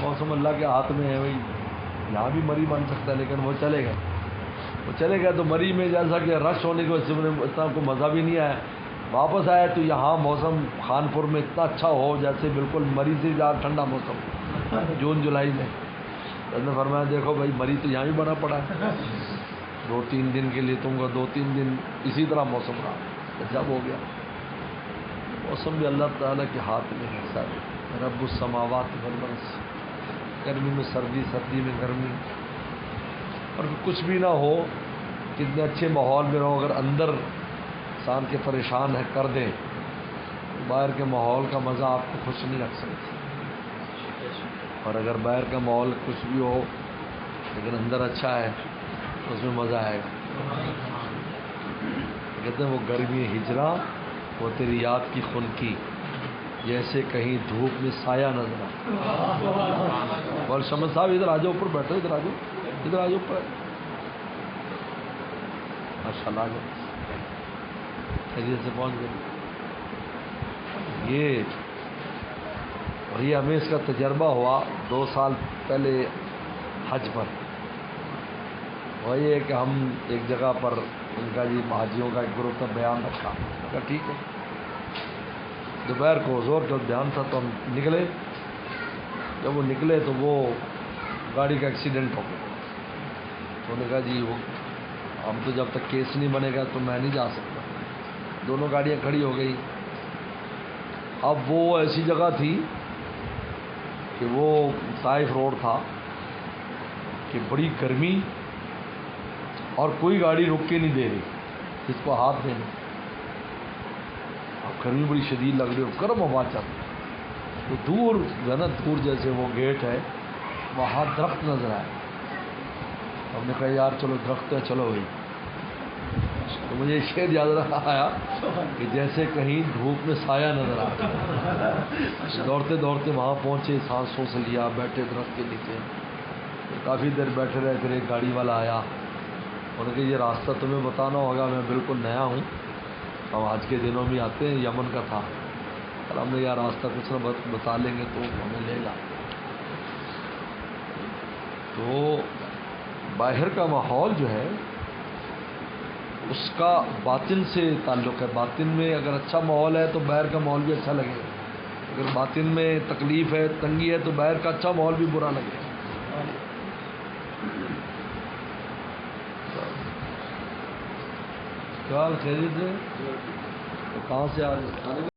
موسم اللہ کے ہاتھ میں ہے بھائی. یہاں بھی مری بن سکتا ہے لیکن وہ چلے گا تو مری میں جیسا کہ رش ہونے کی وجہ سے اتنا کو مزہ بھی نہیں آیا. واپس آئے تو یہاں موسم خانپور میں اتنا اچھا ہو جیسے بالکل مری سے زیادہ ٹھنڈا موسم جون جولائی میں. تو نے فرمایا دیکھو بھائی مری تو یہاں بھی بنا پڑا ہے. 2-3 دن کے لیے تم کو 2-3 دن اسی طرح موسم رہا. جب ہو گیا موسم بھی اللہ تعالیٰ کے ہاتھ میں ہے. سر رب السماوات والارض, گرمی میں سردی, سردی میں گرمی. اور کچھ بھی نہ ہو, کتنے اچھے ماحول میں رہو, اگر اندر انسان کے پریشان ہے کر دیں, باہر کے ماحول کا مزہ آپ کو خوش نہیں رکھ سکتی. اور اگر باہر کا ماحول کچھ بھی ہو لیکن اندر اچھا ہے تو اس میں مزہ آئے گا. کہتے ہیں وہ گرمی ہجرا وہ تیری یاد کی خنکی, جیسے کہیں دھوپ میں سایہ نظر آ. اور شمس صاحب ادھر آ جاؤ, اوپر بیٹھو, ادھر آ جاؤ اوپر. ماشاء اللہ, آ جاؤ, خیریت سے پہنچ گئے. یہ ہمیں اس کا تجربہ ہوا 2 سال پہلے حج پر. وہی ہے کہ ہم ایک جگہ پر ان کا جی حاجیوں کا ایک گروپ کا بیان رکھا. کہا ٹھیک ہے, دوپہر کو زور کا بیان تھا تو ہم نکلے. جب وہ نکلے تو وہ گاڑی کا ایکسیڈنٹ ہو گیا. تو انہوں نے کہا جی وہ ہم تو جب تک کیس نہیں بنے گا تو میں نہیں جا سکتا. دونوں گاڑیاں کھڑی ہو گئی. اب وہ ایسی جگہ تھی کہ وہ طائف روڈ تھا کہ بڑی گرمی اور کوئی گاڑی رک کے نہیں دے رہی جس کو ہاتھ دینا. اب گرمی بڑی شدید لگ رہی ہے, گرم ہوا چل رہی. تو دور جو ہے نا, دور جیسے وہ گیٹ ہے وہاں درخت نظر آئے. ہم نے کہا یار چلو درخت ہے, چلو بھائی. تو مجھے شعر یاد آیا کہ جیسے کہیں دھوپ میں سایہ نظر آیا. دوڑتے دوڑتے وہاں پہنچے, سانس سوس لیا, بیٹھے درخت کے نیچے. کافی دیر بیٹھے رہے. پھر ایک گاڑی والا آیا, انہوں نے کہا یہ راستہ تمہیں بتانا ہوگا, میں بالکل نیا ہوں, ہم آج کے دنوں میں آتے ہیں, یمن کا تھا. اور ہم نے یار راستہ کچھ نہ بتا لیں گے تو ہمیں لے گا. تو باہر کا ماحول جو ہے اس کا باطن سے تعلق ہے. باطن میں اگر اچھا ماحول ہے تو باہر کا ماحول بھی اچھا لگے گا. اگر باطن میں تکلیف ہے, تنگی ہے, تو باہر کا اچھا ماحول بھی برا لگے گا. کیا خیریت سے, کہاں سے آ